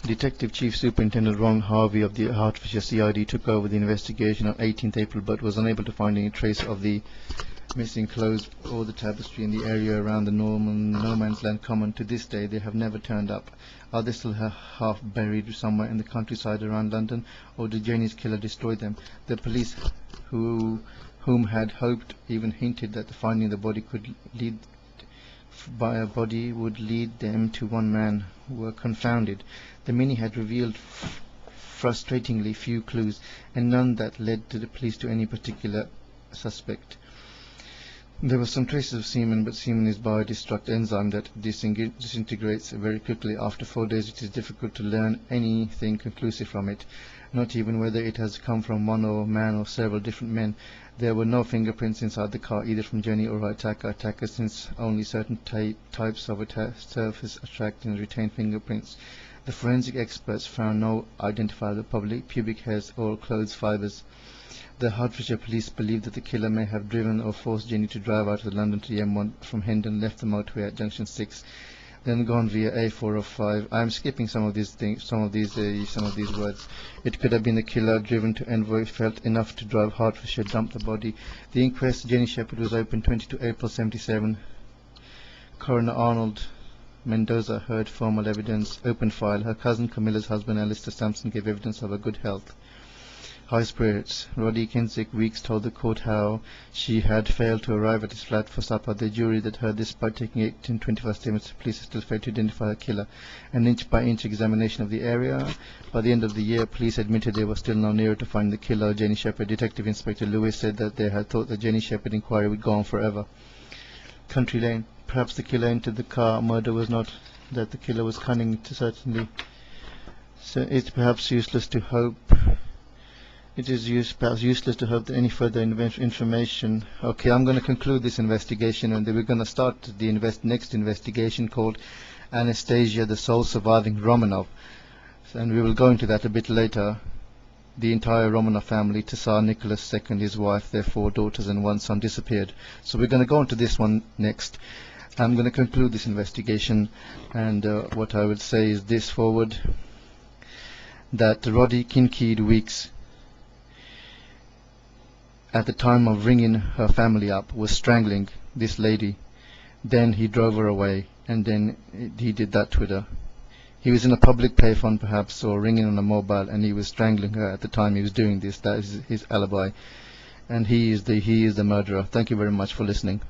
Detective Chief Superintendent Ron Harvey of the Hertfordshire CID took over the investigation on 18th April but was unable to find any trace of the missing clothes or the tapestry in the area around the no man's land common. To this day, they have never turned up. Are they still half buried somewhere in the countryside around London, or did Janie's killer destroy them? The police, whom had hoped, even hinted that finding the body would lead them to one man, were confounded. The mini had revealed frustratingly few clues, and none that led to the police to any particular suspect. There were some traces of semen, but semen is a biodestruct enzyme that disintegrates very quickly. After 4 days, it is difficult to learn anything conclusive from it, not even whether it has come from one man or several different men. There were no fingerprints inside the car, either from Jenny or her attacker, since only certain types of surface attract and retain fingerprints. The forensic experts found no identifiable pubic hairs or clothes fibers. The Hertfordshire police believe that the killer may have driven or forced Jenny to drive out of London to the M1 from Hendon, left the motorway at junction 6, then gone via A405. I am skipping some of these things, some of these words. It could have been the killer driven to Envoy, felt enough to drive Hertfordshire, dump the body. The inquest, Jenny Shepherd, was opened 22 April 77. Coroner Arnold Mendoza heard formal evidence, open file. Her cousin Camilla's husband, Alistair Sampson, gave evidence of her good health. High spirits. Roddy Kinsick Weeks told the court how she had failed to arrive at his flat for supper. The jury that heard this, despite taking 1825 statements to police, still failed to identify her killer. An inch-by-inch examination of the area. By the end of the year, police admitted they were still no nearer to finding the killer, Jenny Shepherd. Detective Inspector Lewis said that they had thought the Jenny Shepherd inquiry would go on forever. Country Lane. Perhaps the killer entered the car. Murder was not that the killer was cunning, certainly. So it's perhaps useless to hope. It is perhaps useless to hope that any further information. Okay, I'm going to conclude this investigation, and then we're going to start the next investigation called Anastasia, the sole surviving Romanov. And we will go into that a bit later. The entire Romanov family, Tsar Nicholas II, his wife, their 4 daughters and 1 son, disappeared. So we're going to go into this one next. I'm going to conclude this investigation, and what I would say is this forward, that Roddy Kincaid Weeks, at the time of ringing her family up, was strangling this lady. Then he drove her away, and then he did that to her. He was in a public payphone perhaps, or ringing on a mobile, and he was strangling her at the time he was doing this. That is his alibi, and he is the murderer. Thank you very much for listening.